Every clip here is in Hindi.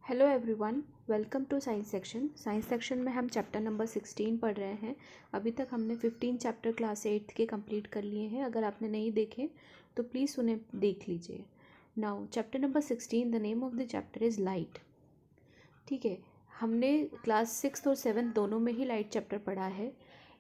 Hello everyone, welcome to science section. Science section में हम चैप्टर नंबर 16 पढ़ रहे हैं। अभी तक हमने 15 चैप्टर क्लास 8 के कंप्लीट कर लिए हैं। अगर आपने नहीं देखे तो प्लीज़ उन्हें देख लीजिए। Now chapter number 16, the name of the chapter is light. ठीक है, हमने क्लास 6 और 7 दोनों में ही लाइट चैप्टर पढ़ा है।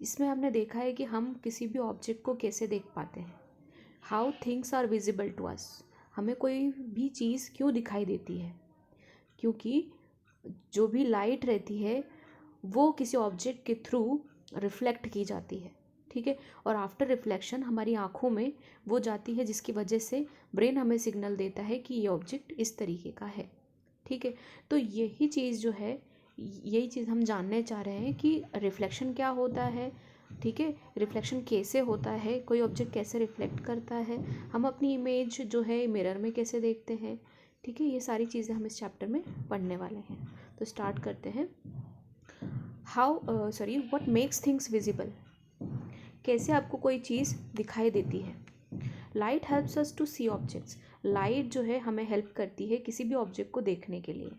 इसमें हमने देखा है कि हम किसी भी ऑब्जेक्ट को कैसे देख पाते हैं, how things are visible to us. हमें कोई भी चीज़ क्यों दिखाई देती है, क्योंकि जो भी लाइट रहती है वो किसी ऑब्जेक्ट के थ्रू रिफ्लेक्ट की जाती है। ठीक है, और आफ्टर रिफ्लेक्शन हमारी आँखों में वो जाती है, जिसकी वजह से ब्रेन हमें सिग्नल देता है कि ये ऑब्जेक्ट इस तरीके का है। ठीक है, तो यही चीज़ जो है, यही चीज़ हम जानने चाह रहे हैं कि रिफ्लेक्शन क्या होता है। ठीक है, रिफ्लेक्शन कैसे होता है, कोई ऑब्जेक्ट कैसे रिफ्लेक्ट करता है, हम अपनी इमेज जो है मिरर में कैसे देखते हैं। ठीक है, ये सारी चीज़ें हम इस चैप्टर में पढ़ने वाले हैं। तो स्टार्ट करते हैं। What makes things visible. कैसे आपको कोई चीज़ दिखाई देती है। Light helps us to see objects. Light जो है हमें हेल्प करती है किसी भी ऑब्जेक्ट को देखने के लिए।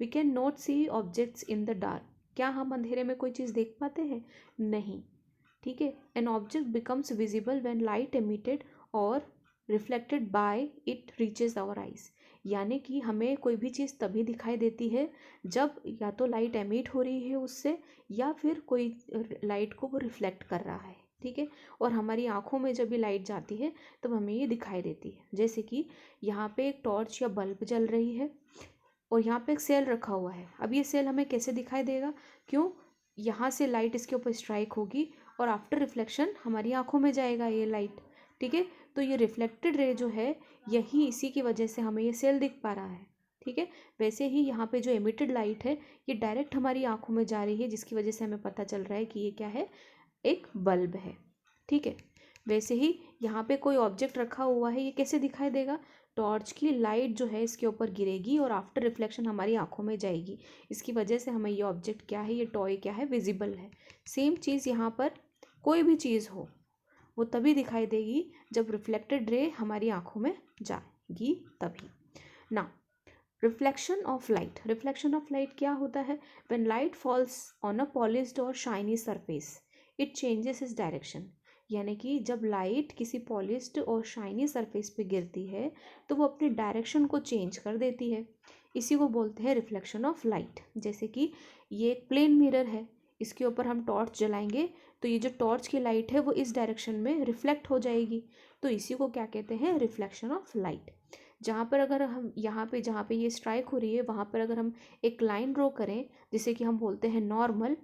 We can not see objects in the dark. क्या हम अंधेरे में कोई चीज़ देख पाते हैं? नहीं। ठीक है, an object becomes visible when light emitted और reflected by it reaches our eyes. यानी कि हमें कोई भी चीज़ तभी दिखाई देती है जब या तो लाइट एमिट हो रही है उससे, या फिर कोई लाइट को वो रिफ्लेक्ट कर रहा है। ठीक है, और हमारी आँखों में जब भी लाइट जाती है तब हमें ये दिखाई देती है। जैसे कि यहाँ पे एक टॉर्च या बल्ब जल रही है और यहाँ पे एक सेल रखा हुआ है। अब ये सेल हमें कैसे दिखाई देगा? क्यों? यहाँ से लाइट इसके ऊपर स्ट्राइक होगी और आफ्टर रिफ्लेक्शन हमारी आँखों में जाएगा ये लाइट। ठीक है, तो ये रिफ्लेक्टेड रे जो है, यही इसी की वजह से हमें ये सेल दिख पा रहा है। ठीक है, वैसे ही यहाँ पे जो एमिटेड लाइट है ये डायरेक्ट हमारी आँखों में जा रही है, जिसकी वजह से हमें पता चल रहा है कि ये क्या है, एक बल्ब है। ठीक है, वैसे ही यहाँ पे कोई ऑब्जेक्ट रखा हुआ है, ये कैसे दिखाई देगा? टॉर्च की लाइट जो है इसके ऊपर गिरेगी और आफ्टर रिफ्लेक्शन हमारी आंखों में जाएगी। इसकी वजह से हमें ये ऑब्जेक्ट क्या है, ये टॉय क्या है, विजिबल है। सेम चीज़ यहाँ पर कोई भी चीज़ हो वो तभी दिखाई देगी जब रिफ्लेक्टेड रे हमारी आंखों में जाएगी, तभी ना। Reflection of light. Reflection of light क्या होता है? When light falls on a polished और shiny surface it changes its direction. यानी कि जब लाइट किसी पॉलिश्ड और शाइनी सरफेस पे गिरती है तो वो अपनी डायरेक्शन को चेंज कर देती है। इसी को बोलते हैं रिफ्लेक्शन ऑफ लाइट। जैसे कि ये एक प्लेन मिरर है, इसके ऊपर हम टॉर्च जलाएंगे तो ये जो टॉर्च की लाइट है वो इस डायरेक्शन में रिफ्लेक्ट हो जाएगी। तो इसी को क्या कहते हैं? Reflection of light. जहाँ पर अगर हम यहाँ पे जहाँ पे ये स्ट्राइक हो रही है वहाँ पर अगर हम एक लाइन ड्रॉ करें, जिसे कि हम बोलते हैं नॉर्मल।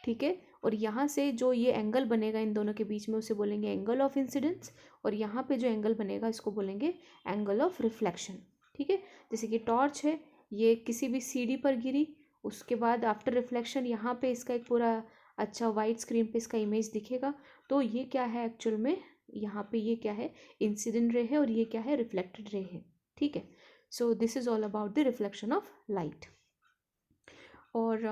ठीक है, और यहाँ से जो ये एंगल बनेगा इन दोनों के बीच में उसे बोलेंगे एंगल ऑफ इंसिडेंस, और यहाँ पे जो एंगल बनेगा इसको बोलेंगे एंगल ऑफ रिफ्लेक्शन। ठीक है, जैसे कि टॉर्च है, ये किसी भी सीढ़ी पर गिरी, उसके बाद आफ्टर रिफ्लेक्शन यहाँ पे इसका एक पूरा अच्छा वाइट स्क्रीन पे इसका इमेज दिखेगा। तो ये क्या है एक्चुअल में? यहाँ पे ये क्या है? इंसिडेंट रे है, और ये क्या है? रिफ्लेक्टेड रे है। ठीक है, so this is all about the reflection of light. और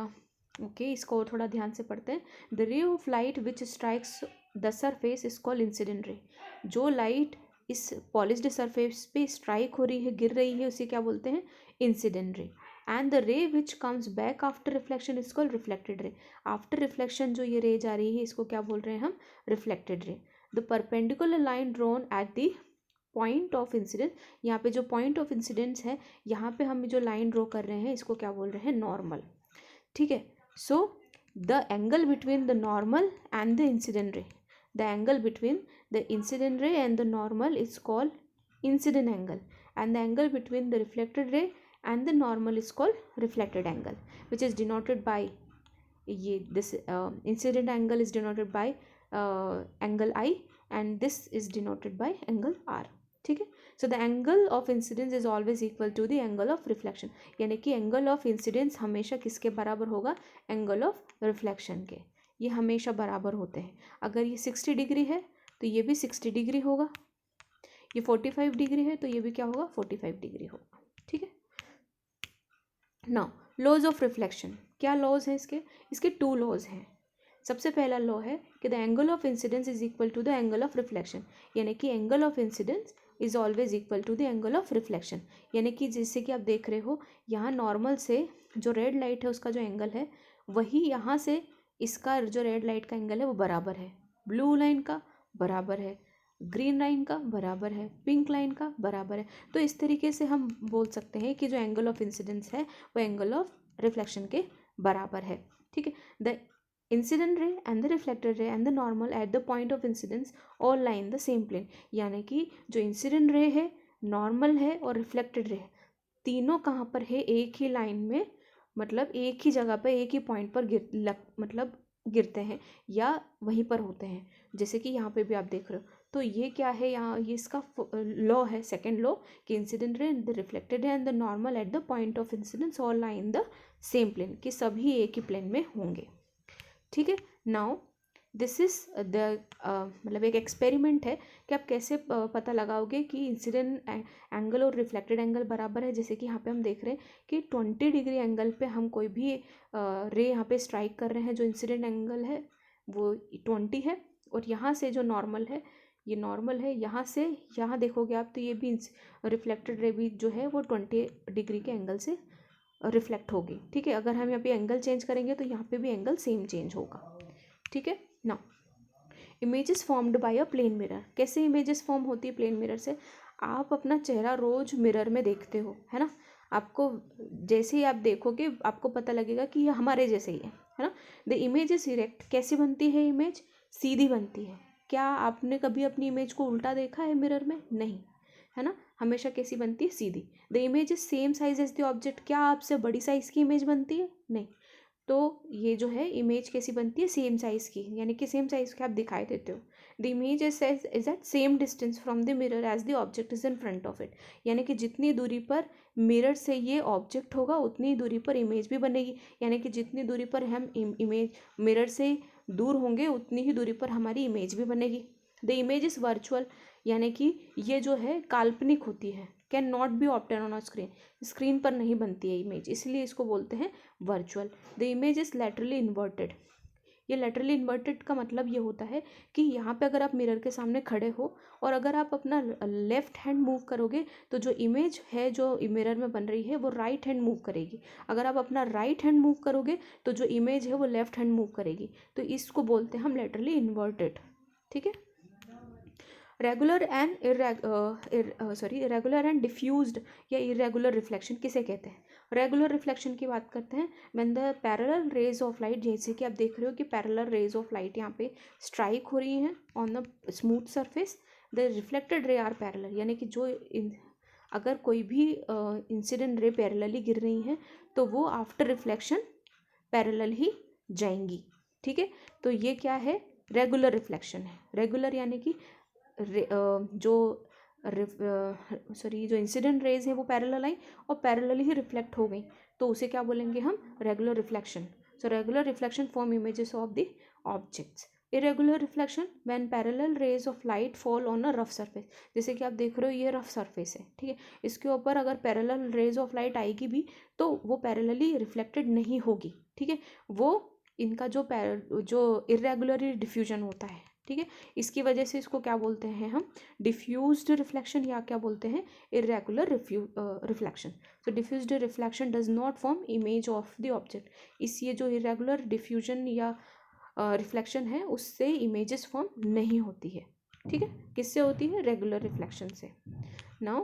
ओके, इसको थोड़ा ध्यान से पढ़ते हैं। The ray of light which strikes the surface is called incident ray. जो लाइट इस पॉलिश्ड सरफेस पे स्ट्राइक हो रही है, गिर रही है, उसे क्या बोलते हैं? Incident ray. एंड द रे which comes back after reflection is called reflected ray. After reflection जो ये रे जा रही है इसको क्या बोल रहे हैं हम? Reflected ray. The perpendicular line drawn at the point of incidence. यहाँ पे जो पॉइंट ऑफ इंसिडेंस है, यहाँ पे हम जो लाइन ड्रॉ कर रहे हैं इसको क्या बोल रहे हैं? नॉर्मल। ठीक है, so the angle between the normal and the incident ray, the angle between the incident ray and the normal is called incident angle, and the angle between the reflected ray and the normal is called reflected angle, which is denoted by this incident angle is denoted by angle I, and this is denoted by angle R. ठीक है, so the angle of incidence is always equal to the angle of reflection. यानी कि एंगल ऑफ इंसिडेंस हमेशा किसके बराबर होगा? एंगल ऑफ रिफ्लेक्शन के। ये हमेशा बराबर होते हैं। अगर ये 60 डिग्री है तो ये भी 60 डिग्री होगा, ये 45 डिग्री है तो ये भी क्या होगा? 45 डिग्री होगा। ठीक है, नाउ लॉज ऑफ रिफ्लेक्शन। क्या लॉज हैं इसके? इसके 2 लॉज हैं। सबसे पहला लॉ है कि the angle of incidence is equal to the angle of reflection. यानी कि angle of incidence is always equal to the angle of reflection. यानी कि जैसे कि आप देख रहे हो यहाँ नॉर्मल से जो रेड लाइट है उसका जो एंगल है वही यहाँ से इसका जो रेड लाइट का एंगल है वो बराबर है, ब्लू लाइन का बराबर है, ग्रीन लाइन का बराबर है, पिंक लाइन का बराबर है। तो इस तरीके से हम बोल सकते हैं कि जो एंगल ऑफ इंसिडेंस है वो एंगल ऑफ रिफ्लेक्शन के बराबर है। ठीक है, the incident ray and the reflected ray and the normal at the point of incidence all lie in the same plane. यानी कि जो इंसिडेंट रे है, नॉर्मल है और रिफ्लेक्टेड रे है, तीनों कहाँ पर है, एक ही लाइन में, मतलब एक ही जगह पर एक ही पॉइंट पर मतलब गिरते हैं या वहीं पर होते हैं, जैसे कि यहाँ पे भी आप देख रहे हो। तो ये क्या है, यहाँ ये इसका लॉ है, सेकेंड लॉ, कि incident ray, the reflected ray and the normal at the point of incidence all lie in the same plane, कि सभी एक ही प्लेन में होंगे। ठीक है, नाउ दिस इज़ द मतलब एक एक्सपेरिमेंट है कि आप कैसे पता लगाओगे कि इंसिडेंट एंगल और रिफ्लेक्टेड एंगल बराबर है। जैसे कि यहाँ पे हम देख रहे हैं कि 20 डिग्री एंगल पे हम कोई भी रे यहाँ पे स्ट्राइक कर रहे हैं, जो इंसिडेंट एंगल है वो 20 है, और यहाँ से जो नॉर्मल है, ये नॉर्मल है, यहाँ से यहाँ देखोगे आप तो ये भी रिफ्लेक्टेड रे भी जो है वो 20 डिग्री के एंगल से रिफ्लेक्ट होगी। ठीक है, अगर हम यहाँ पे एंगल चेंज करेंगे तो यहाँ पे भी एंगल सेम चेंज होगा। ठीक है, now images formed by a plane mirror. कैसे इमेजेस फॉर्म होती है प्लेन मिरर से? आप अपना चेहरा रोज मिरर में देखते हो, है ना, आपको जैसे ही आप देखोगे आपको पता लगेगा कि ये हमारे जैसे ही है ना। The image is erect. कैसे बनती है इमेज? सीधी बनती है। क्या आपने कभी अपनी इमेज को उल्टा देखा है मिरर में? नहीं, है ना, हमेशा कैसी बनती है? सीधी। The image is same size as the object. क्या आपसे बड़ी साइज की इमेज बनती है? नहीं। तो ये जो है इमेज कैसी बनती है? सेम साइज़ की, यानी कि सेम साइज़ के आप दिखाई देते हो। The image is at same distance from the mirror as the object is in front of it. यानी कि जितनी दूरी पर मिरर से ये ऑब्जेक्ट होगा उतनी दूरी पर इमेज भी बनेगी। यानी कि जितनी दूरी पर हम इमेज मिरर से दूर होंगे उतनी ही दूरी पर हमारी इमेज भी बनेगी। The image is virtual. यानी कि ये जो है काल्पनिक होती है। Can not be obtain on a screen. Screen पर नहीं बनती है इमेज, इसलिए इसको बोलते हैं virtual. The image is laterally inverted. ये लैटरली इन्वर्टेड का मतलब ये होता है कि यहाँ पे अगर आप मिरर के सामने खड़े हो और अगर आप अपना लेफ्ट हैंड मूव करोगे तो जो इमेज है जो मिरर में बन रही है वो राइट हैंड मूव करेगी। अगर आप अपना राइट हैंड मूव करोगे तो जो इमेज है वो लेफ्ट हैंड मूव करेगी। तो इसको बोलते हैं हम लैटरली इन्वर्टेड। ठीक है, regular and regular and diffused या इरेगुलर रिफ्लेक्शन किसे कहते हैं? रेगुलर रिफ्लेक्शन की बात करते हैं when the parallel raise of light, जैसे कि आप देख रहे हो कि पैरेलल रेज ऑफ लाइट यहाँ पे स्ट्राइक हो रही हैं on the smooth surface, the reflected ray are parallel. यानी कि जो अगर कोई भी इंसिडेंट रे पैरेलली गिर रही हैं तो वो आफ्टर रिफ्लेक्शन पैरेलल ही जाएंगी। ठीक है, तो ये क्या है? रेगुलर रिफ्लेक्शन है। रेगुलर यानी कि जो इंसिडेंट रेज है वो पैरेलल आई और पैरेलल ही रिफ्लेक्ट हो गई, तो उसे क्या बोलेंगे हम? Regular reflection. So regular reflection form images of the objects. Irregular reflection when parallel raise of light fall on a rough surface. जैसे कि आप देख रहे हो ये रफ सरफेस है, ठीक है, इसके ऊपर अगर पैरेलल रेज ऑफ लाइट आएगी भी तो वो पैरेलली रिफ्लेक्टेड नहीं होगी। ठीक है, वो इनका जो इरेगुलर डिफ्यूजन होता है, ठीक है, इसकी वजह से इसको क्या बोलते हैं हम? डिफ्यूज्ड रिफ्लेक्शन या क्या बोलते हैं? Irregular reflection. So diffused reflection does not form image of the object. इस ये जो इरेगुलर डिफ्यूजन या रिफ्लेक्शन है उससे इमेजेस फॉर्म नहीं होती है। ठीक है, किससे होती है? रेगुलर रिफ्लेक्शन से। नाउ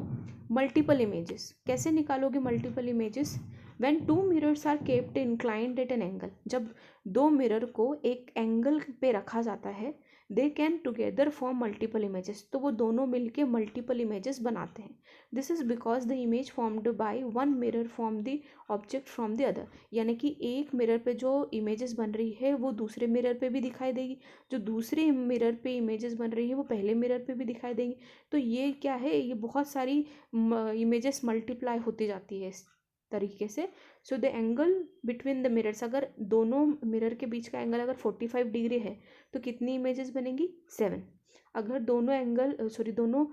मल्टीपल इमेजेस कैसे निकालोगे? Multiple images when two mirrors are kept inclined at an angle. जब दो मिरर को एक एंगल पे रखा जाता है, they can together form multiple images. तो वो दोनों मिलके मल्टीपल इमेजेस बनाते हैं। This is because the image formed by one mirror form the object from the other. यानी कि एक मिरर पे जो इमेजेस बन रही है वो दूसरे मिरर पे भी दिखाई देगी, जो दूसरे मिरर पे इमेजेस बन रही है वो पहले मिरर पे भी दिखाई देंगी। तो ये क्या है? ये बहुत सारी इमेजेस मल्टीप्लाई होती जाती है इस तरीके से। सो the angle between the mirrors, अगर दोनों मिरर के बीच का एंगल अगर 45 डिग्री है तो कितनी इमेजेस बनेंगी? 7। अगर दोनों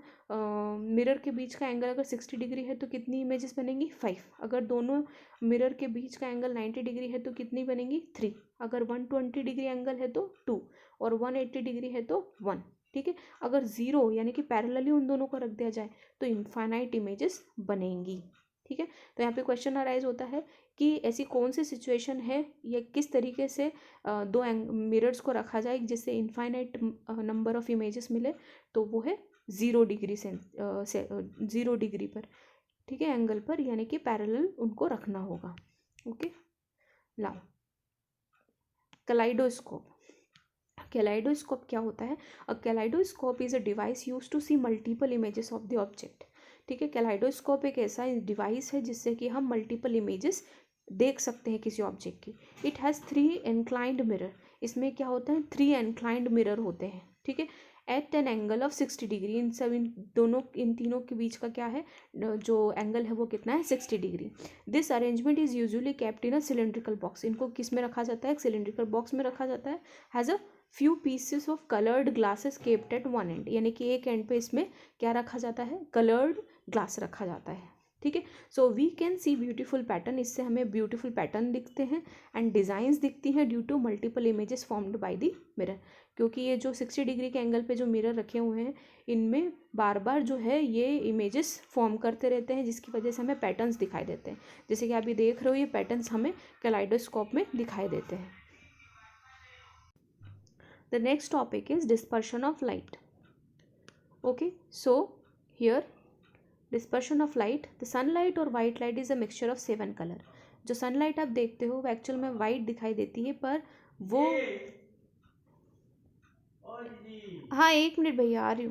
मिरर के बीच का एंगल अगर 60 डिग्री है तो कितनी इमेजेस बनेंगी? 5। अगर दोनों मिरर के बीच का एंगल 90 डिग्री है तो कितनी बनेंगी? 3। अगर 120 डिग्री एंगल है तो 2 और 180 डिग्री है तो 1। ठीक है। अगर ज़ीरो यानी कि पैरेलली उन दोनों को रख दिया जाए तो इनफाइनाइट इमेजेस बनेंगी। ठीक है। तो यहाँ पे क्वेश्चन अराइज होता है कि ऐसी कौन सी सिचुएशन है या किस तरीके से दो मिरर्स को रखा जाए जिससे इनफाइनाइट नंबर ऑफ इमेजेस मिले, तो वो है 0 डिग्री से 0 डिग्री पर, ठीक है, एंगल पर, यानी कि पैरेलल उनको रखना होगा। ओके। Now kaleidoscope. कैलाइडोस्कोप क्या होता है? A kaleidoscope is a device use to see multiple images of the object. ठीक है। कैलाइडोस्कोप एक ऐसा डिवाइस है जिससे कि हम मल्टीपल इमेजेस देख सकते हैं किसी ऑब्जेक्ट की। It has 3 inclined mirror. इसमें क्या होता है? 3 इंक्लाइंड मिरर होते हैं। ठीक है। At an angle of 60 degree. इन तीनों के बीच का क्या है, जो एंगल है वो कितना है? 60 degree. This arrangement is usually kept in a cylindrical box. इनको किस में रखा जाता है? सिलेंड्रिकल बॉक्स में रखा जाता है। Has a few pieces of coloured glasses kept at one and. यानी कि एक एंड पे इसमें क्या रखा जाता है? कलर्ड ग्लास रखा जाता है। ठीक है। So we can see beautiful pattern. इससे हमें ब्यूटीफुल पैटर्न दिखते हैं एंड डिज़ाइंस दिखती हैं due to multiple images formed by the mirror. क्योंकि ये जो 60 डिग्री के एंगल पे जो मिरर रखे हुए हैं इनमें बार बार जो है ये इमेजेस फॉर्म करते रहते हैं, जिसकी वजह से हमें पैटर्न्स दिखाई देते हैं। जैसे कि आप ये देख रहे हो, ये पैटर्न्स हमें कैलाइडोस्कोप में दिखाई देते हैं। The next topic is dispersion of light. Okay, so here dispersion of light. The sunlight or white light is a mixture of 7 color. जो सनलाइट आप देखते हो वो एक्चुअल में वाइट दिखाई देती है, पर वो हाँ 1 मिनट भैया आ रही हूँ।